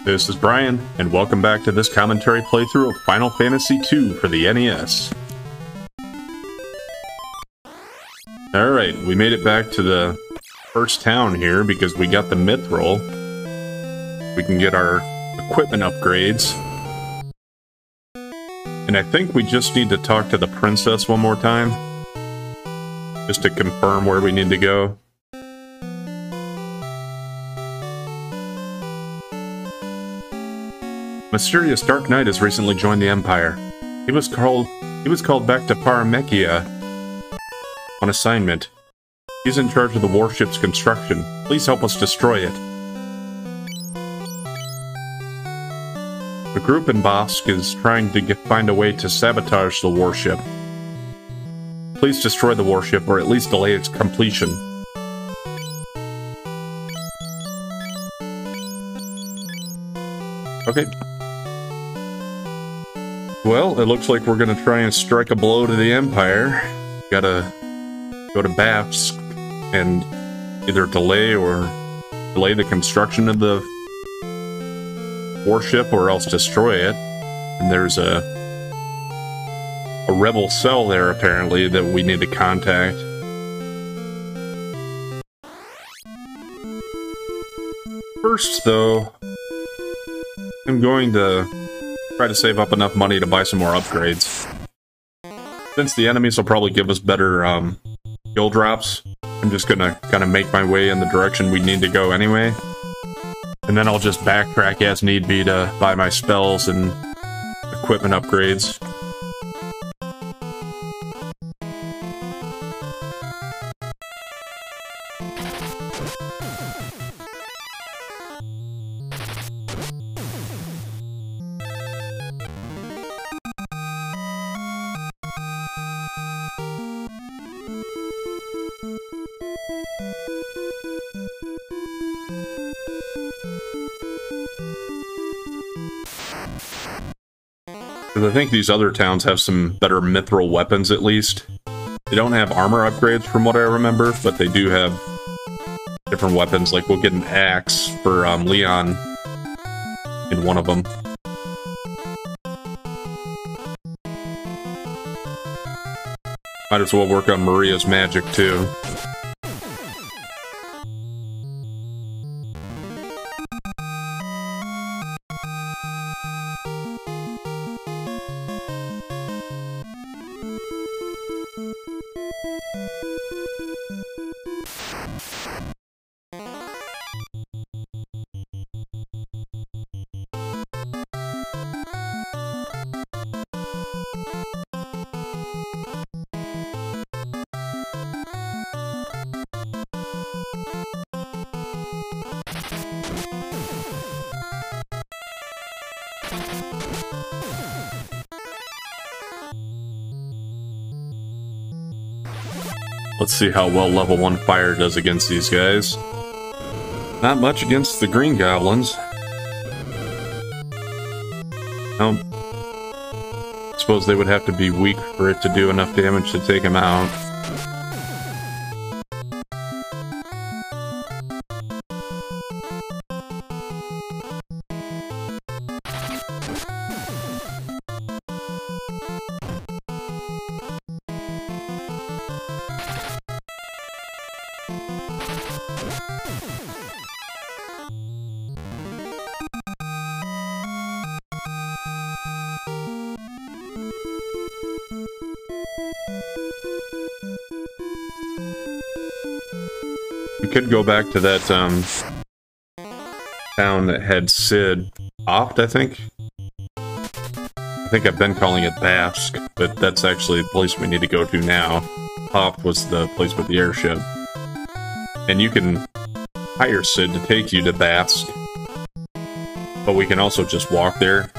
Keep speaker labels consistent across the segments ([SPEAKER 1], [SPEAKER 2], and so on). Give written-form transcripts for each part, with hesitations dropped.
[SPEAKER 1] This is Brian, and welcome back to this commentary playthrough of Final Fantasy II for the NES. Alright, we made it back to the first town here because we got the Mithril. We can get our equipment upgrades. And I think we just need to talk to the princess one more time, just to confirm where we need to go. Mysterious Dark Knight has recently joined the Empire. He was called back to Paramechia on assignment. He's in charge of the warship's construction. Please help us destroy it. The group in Bosk is trying to find a way to sabotage the warship. Please destroy the warship, or at least delay its completion. Okay. Well, it looks like we're gonna try and strike a blow to the Empire. Gotta go to Bafsk and either delay the construction of the warship or else destroy it. And there's a rebel cell there, apparently, that we need to contact. First, though, I'm going to try to save up enough money to buy some more upgrades. Since the enemies will probably give us better skill drops, I'm just gonna kind of make my way in the direction we need to go anyway. And then I'll just backtrack as need be to buy my spells and equipment upgrades. I think these other towns have some better mithril weapons, at least. They don't have armor upgrades from what I remember, but they do have different weapons. Like, we'll get an axe for Leon in one of them. Might as well work on Maria's magic, too. Let's see how well level 1 fire does against these guys. Not much against the green goblins. I suppose they would have to be weak for it to do enough damage to take them out. We could go back to that town that had Cid. Oft, I think? I think I've been calling it Bafsk, but that's actually the place we need to go to now. Oft was the place with the airship. And you can hire Cid to take you to Bafsk, but we can also just walk there.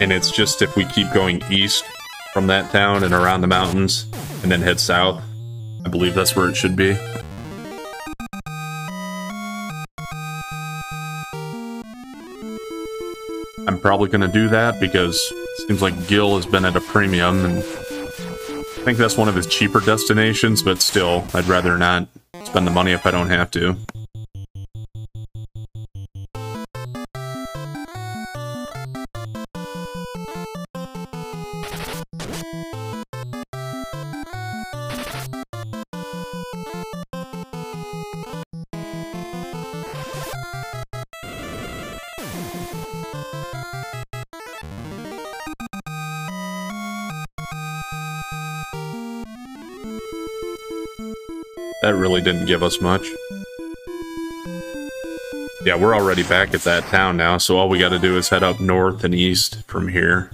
[SPEAKER 1] And it's just if we keep going east from that town and around the mountains, and then head south. I believe that's where it should be. I'm probably going to do that because it seems like Gil has been at a premium, and I think that's one of his cheaper destinations, but still, I'd rather not spend the money if I don't have to. that really didn't give us much. Yeah, we're already back at that town now, so all we gotta do is head up north and east from here.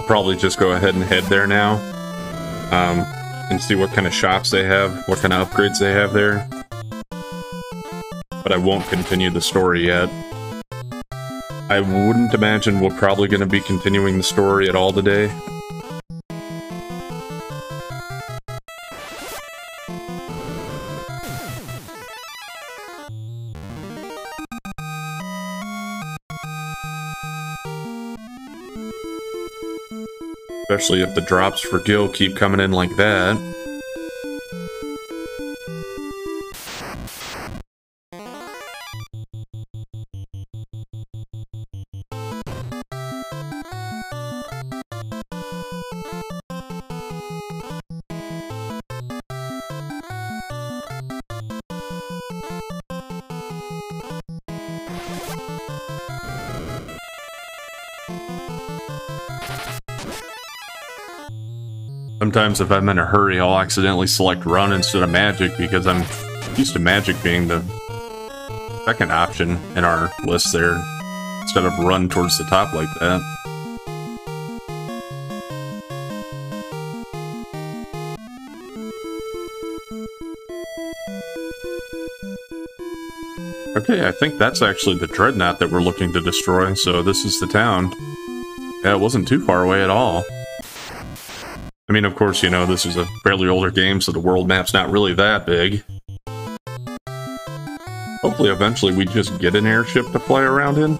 [SPEAKER 1] Probably just go ahead and head there now, and see what kind of shops they have, what kind of upgrades they have there. But I won't continue the story yet. I wouldn't imagine we're probably going to be continuing the story at all today. Especially if the drops for Gil keep coming in like that. Sometimes if I'm in a hurry, I'll accidentally select run instead of magic because I'm used to magic being the second option in our list there, instead of run towards the top like that. Okay, I think that's actually the Dreadnought that we're looking to destroy, so this is the town. Yeah, it wasn't too far away at all. I mean, of course, you know, this is a fairly older game, so the world map's not really that big. Hopefully, eventually, we just get an airship to fly around in.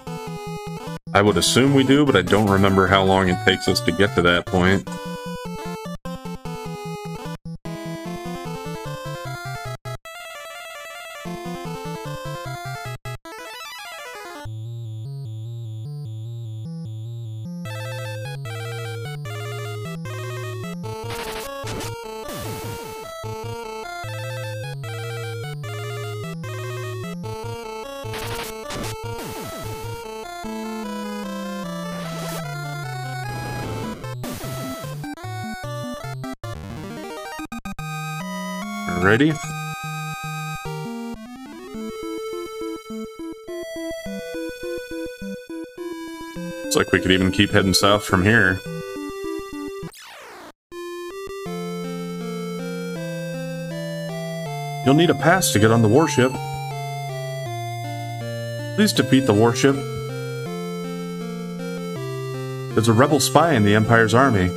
[SPEAKER 1] I would assume we do, but I don't remember how long it takes us to get to that point. Ready? Looks like we could even keep heading south from here. You'll need a pass to get on the warship. Please defeat the warship. There's a rebel spy in the Empire's army.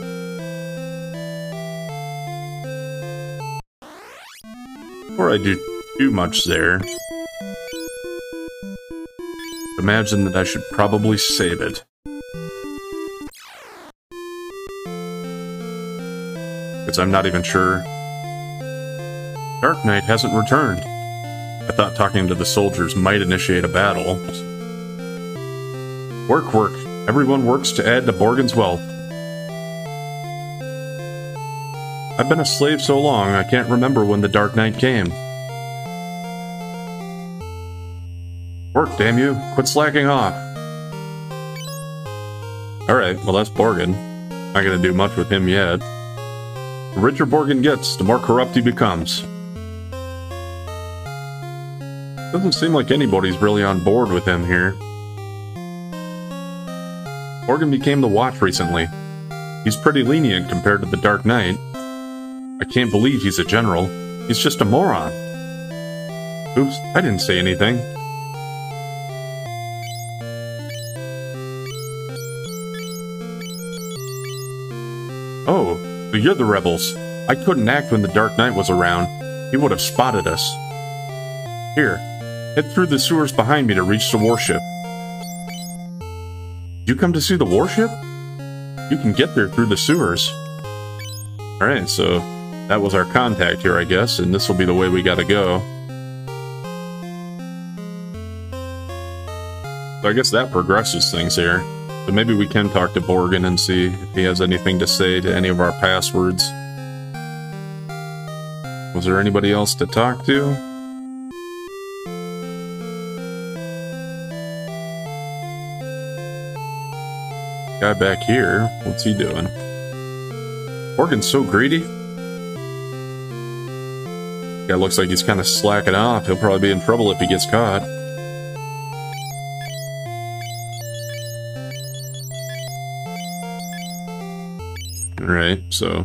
[SPEAKER 1] Before I do too much there, imagine that I should probably save it. Because I'm not even sure. Dark Knight hasn't returned. I thought talking to the soldiers might initiate a battle. Work, work. Everyone works to add to Borgen's wealth. I've been a slave so long, I can't remember when the Dark Knight came. Work, damn you. Quit slacking off. Alright, well that's Borgen. Not gonna do much with him yet. The richer Borgen gets, the more corrupt he becomes. Doesn't seem like anybody's really on board with him here. Borgen became the Watch recently. He's pretty lenient compared to the Dark Knight. I can't believe he's a general. He's just a moron. Oops, I didn't say anything. Oh, so you're the rebels. I couldn't act when the Dark Knight was around. He would have spotted us. Here, head through the sewers behind me to reach the warship. Did you come to see the warship? You can get there through the sewers. Alright, so that was our contact here, I guess, and this will be the way we gotta go. So I guess that progresses things here. So maybe we can talk to Borghen and see if he has anything to say to any of our passwords. Was there anybody else to talk to? Guy back here, what's he doing? Borghen's so greedy. Guy looks like he's kind of slacking off. He'll probably be in trouble if he gets caught. Alright, so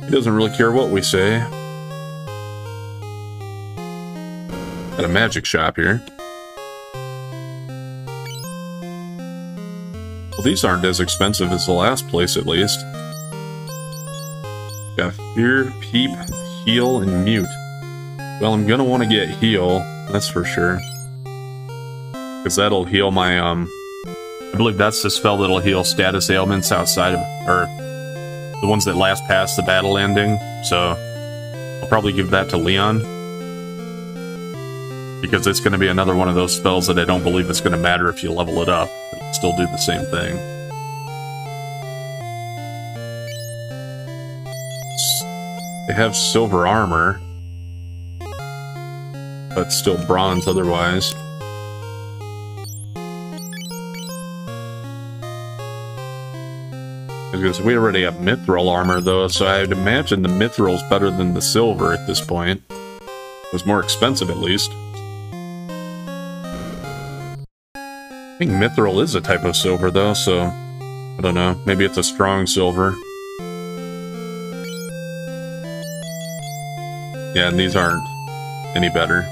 [SPEAKER 1] he doesn't really care what we say. Got a magic shop here. Well, these aren't as expensive as the last place, at least. Got Fear, Peep, Heal, and Mute. Well, I'm gonna want to get Heal, that's for sure. Because that'll heal my, I believe that's the spell that'll heal status ailments outside of, or the ones that last past the battle ending. So, I'll probably give that to Leon. Because it's going to be another one of those spells that I don't believe it's going to matter if you level it up. It'll still do the same thing. They have silver armor, but still bronze otherwise. Because we already have mithril armor though, so I'd imagine the mithril's better than the silver at this point. It was more expensive at least. I think mithril is a type of silver though, so I don't know, maybe it's a strong silver. Yeah, and these aren't any better.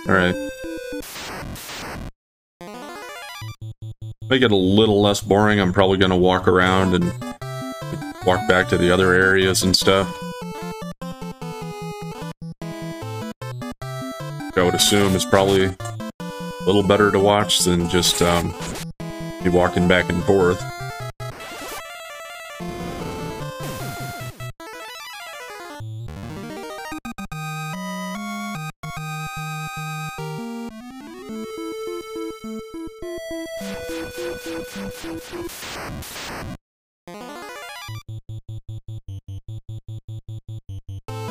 [SPEAKER 1] Alright. Make it a little less boring, I'm probably going to walk around and walk back to the other areas and stuff. I would assume is probably a little better to watch than just be walking back and forth.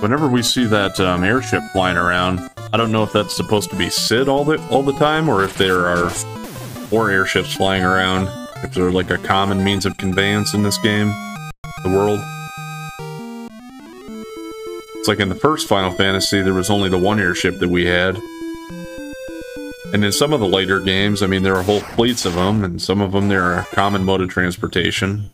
[SPEAKER 1] Whenever we see that airship flying around, I don't know if that's supposed to be Cid all the time, or if there are more airships flying around, if they're like a common means of conveyance in this game, the world. It's like in the first Final Fantasy, there was only the one airship that we had. And in some of the later games, I mean, there are whole fleets of them, and some of them they're a common mode of transportation.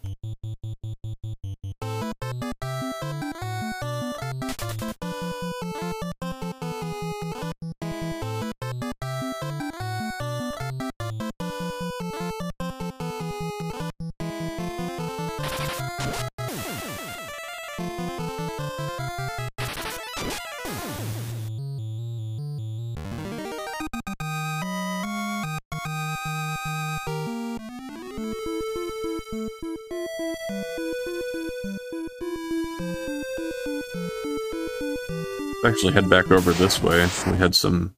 [SPEAKER 1] Actually head back over this way. We had some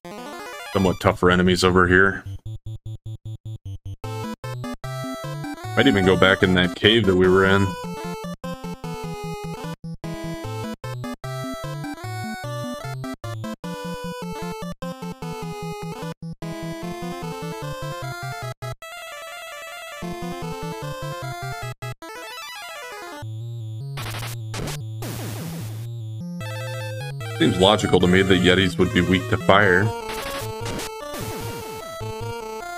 [SPEAKER 1] somewhat tougher enemies over here. Might even go back in that cave that we were in. Seems logical to me that Yetis would be weak to fire.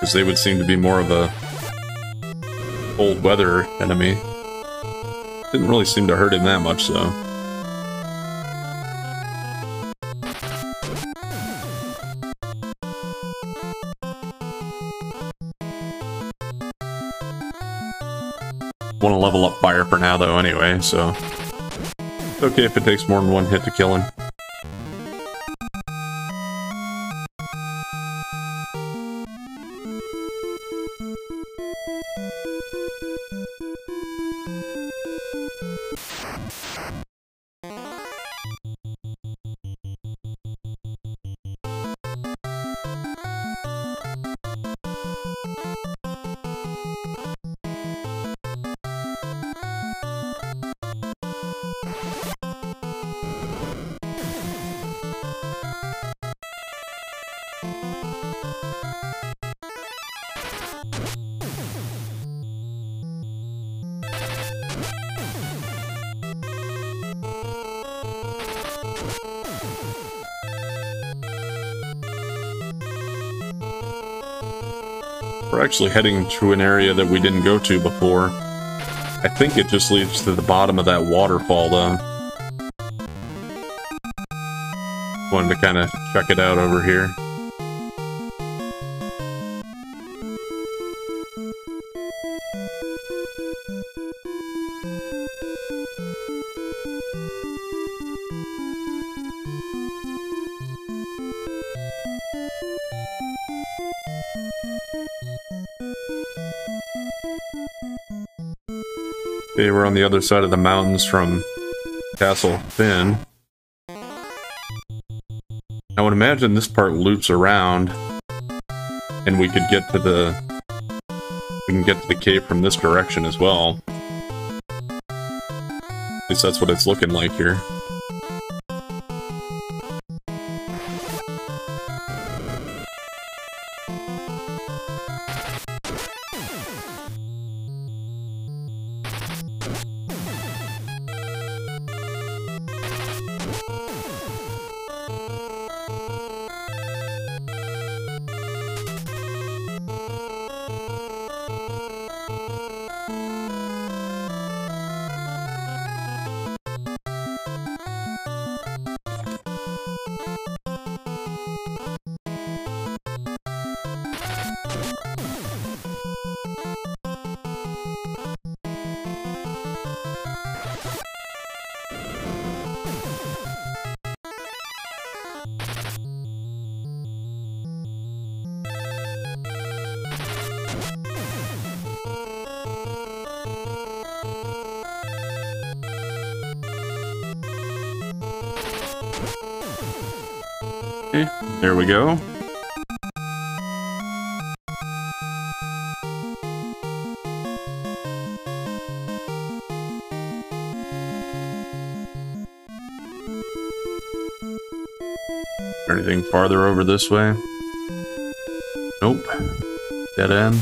[SPEAKER 1] Because they would seem to be more of a cold weather enemy. Didn't really seem to hurt him that much, though. Want to level up fire for now, though, anyway, so... okay if it takes more than one hit to kill him. We're actually heading to an area that we didn't go to before. I think it just leads to the bottom of that waterfall, though. Wanted to kind of check it out over here. Okay, we're on the other side of the mountains from Castle Finn. I would imagine this part loops around, and we could get to the cave from this direction as well. At least that's what it's looking like here. Okay, there we go. Anything farther over this way? Nope. Dead end.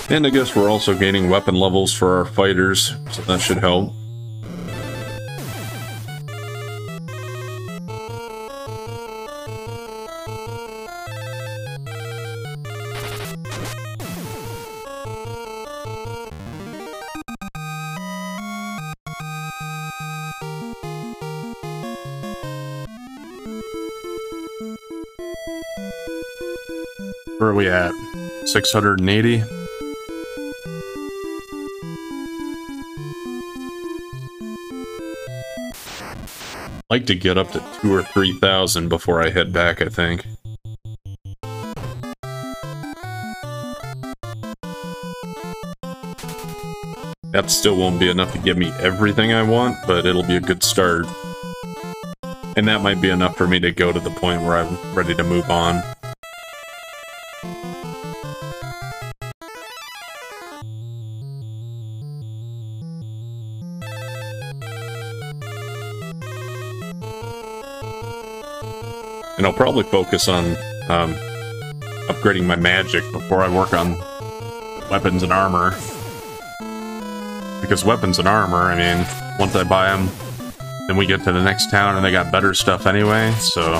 [SPEAKER 1] And I guess we're also gaining weapon levels for our fighters, so that should help. Where are we at? 680? I'd like to get up to 2,000 or 3,000 before I head back, I think. That still won't be enough to give me everything I want, but it'll be a good start. And that might be enough for me to go to the point where I'm ready to move on. And I'll probably focus on upgrading my magic before I work on weapons and armor. Because weapons and armor, I mean, once I buy them, then we get to the next town and they got better stuff anyway, so...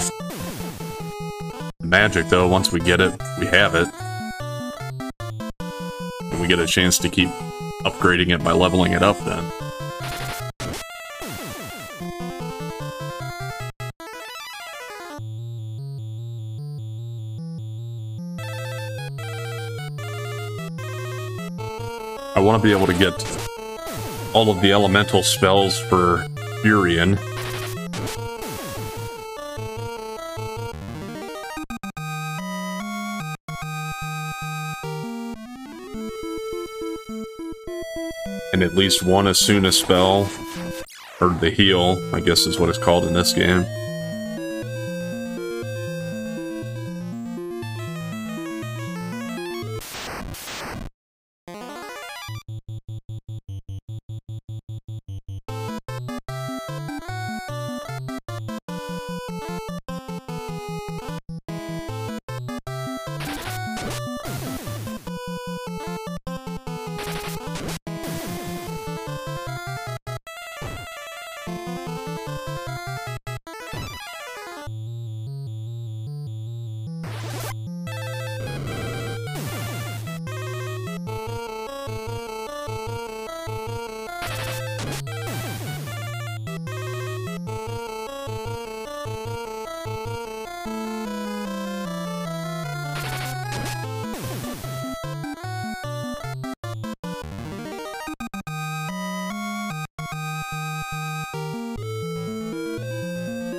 [SPEAKER 1] Magic, though, once we get it, we have it. we get a chance to keep upgrading it by leveling it up then. I want to be able to get all of the elemental spells for Furion. And at least one Asuna spell, or the heal, I guess is what it's called in this game.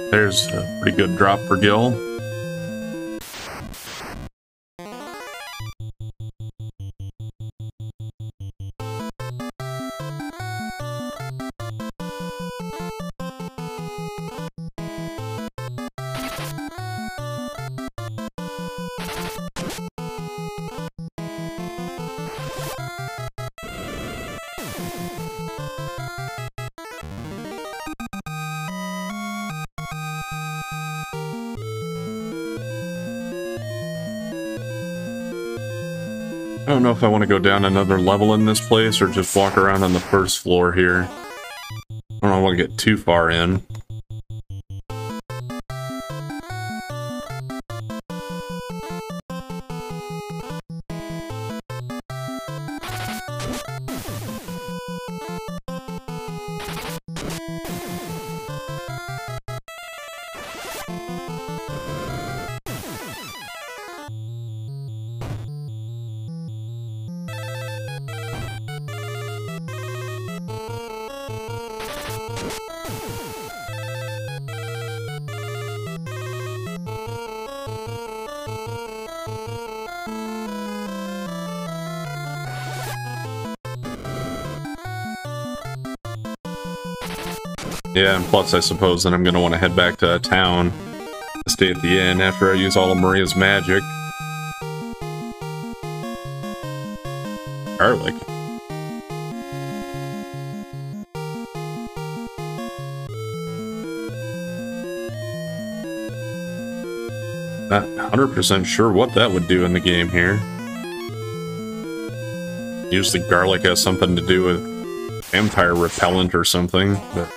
[SPEAKER 1] There's a pretty good drop for Gil. I don't know if I want to go down another level in this place or just walk around on the first floor here. I don't want to get too far in. Yeah, and plus I suppose that I'm going to want to head back to town to stay at the inn after I use all of Maria's magic. Garlic. Not 100% sure what that would do in the game here. Usually garlic has something to do with vampire repellent or something, but...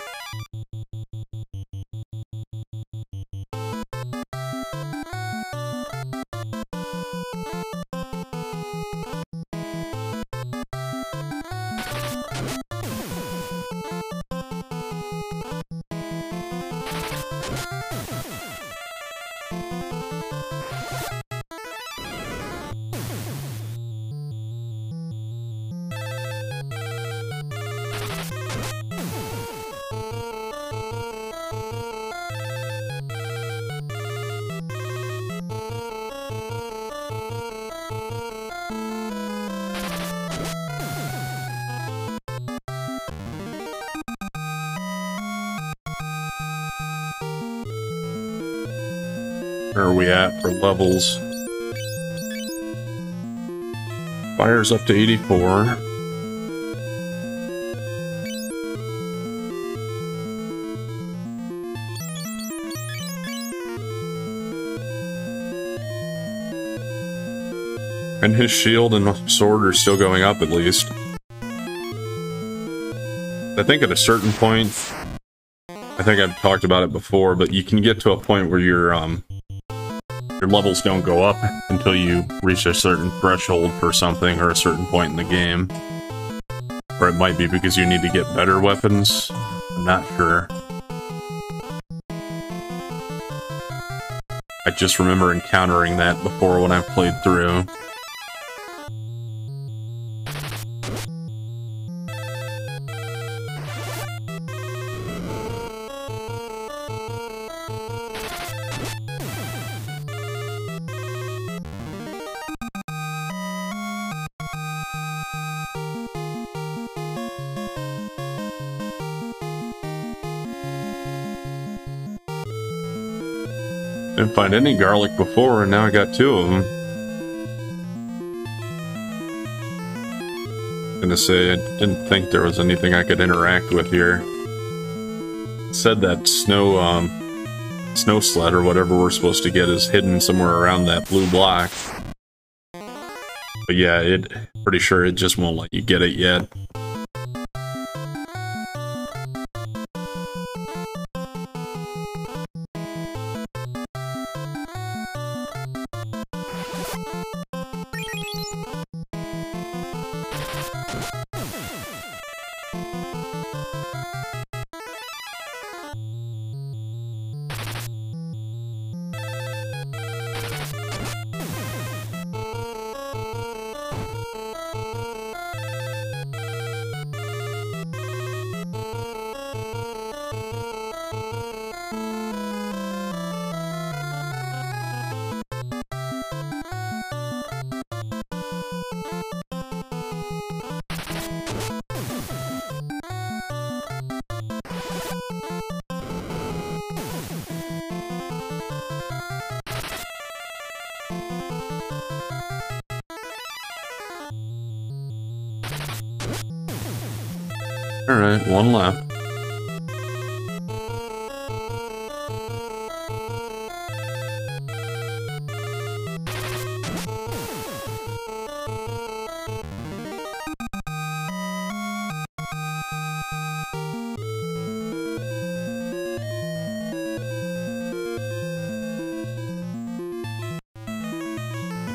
[SPEAKER 1] Where are we at for levels? Fire's up to 84. And his shield and sword are still going up, at least. I think at a certain point, I think I've talked about it before, but you can get to a point where your your levels don't go up until you reach a certain threshold for something or a certain point in the game. Or it might be because you need to get better weapons. I'm not sure. I just remember encountering that before when I played through. Didn't find any garlic before, and now I got 2 of them. Gonna say, I didn't think there was anything I could interact with here. It said that snow sled or whatever we're supposed to get is hidden somewhere around that blue block. But yeah, pretty sure it just won't let you get it yet. Alright, 1 left.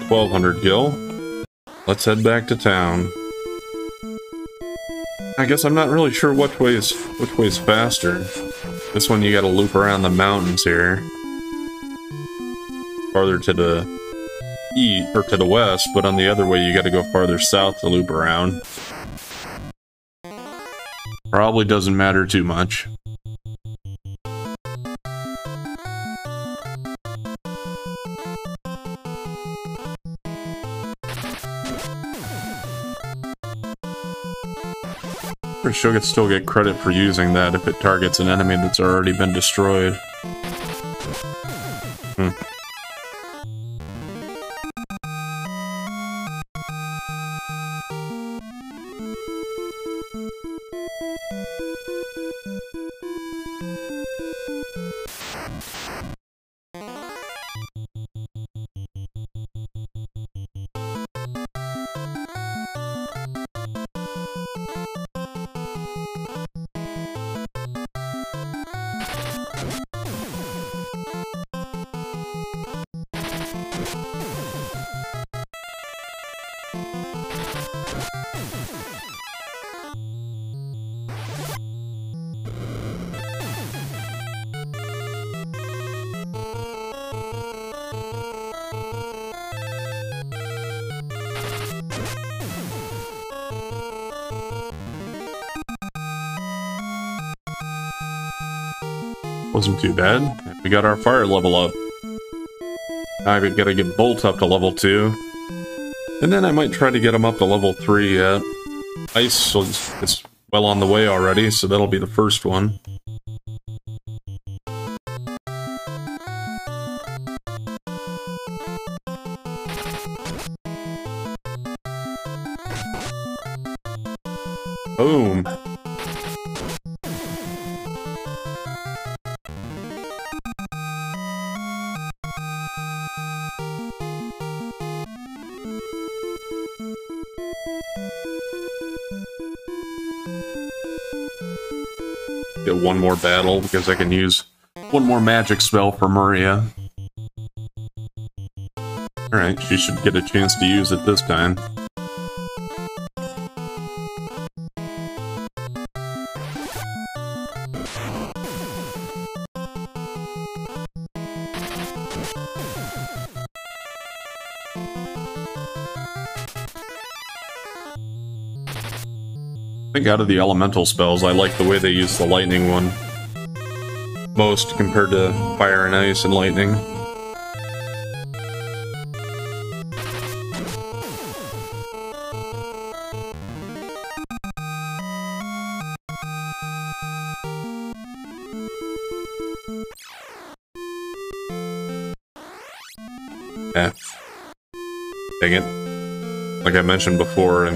[SPEAKER 1] $1,200 gil. Let's head back to town. I guess I'm not really sure which way's faster. This one you gotta loop around the mountains here. Farther to the east, or to the west, but on the other way you gotta go farther south to loop around. Probably doesn't matter too much. She'll still get credit for using that if it targets an enemy that's already been destroyed. Wasn't too bad. We got our fire level up. Now we gotta get Bolt up to level 2. And then I might try to get him up to level 3 yet. Ice is well on the way already, so that'll be the first one. Boom. Get one more battle because I can use one more magic spell for Maria. Alright, she should get a chance to use it this time. I think out of the elemental spells, I like the way they use the lightning one most compared to fire and ice and lightning. F. Dang it. Like I mentioned before, I'm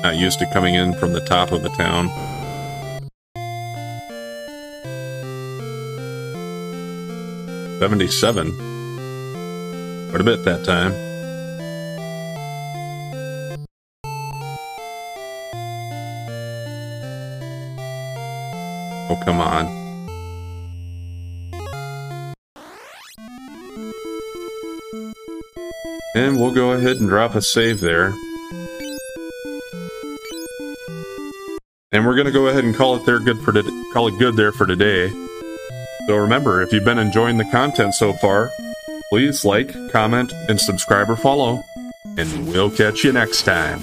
[SPEAKER 1] not used to coming in from the top of the town. $77. Quite a bit that time. Oh, come on. And we'll go ahead and drop a save there. And we're going to go ahead and call it there good for call it good there for today. So remember, if you've been enjoying the content so far, please like, comment, and subscribe or follow. And we'll catch you next time.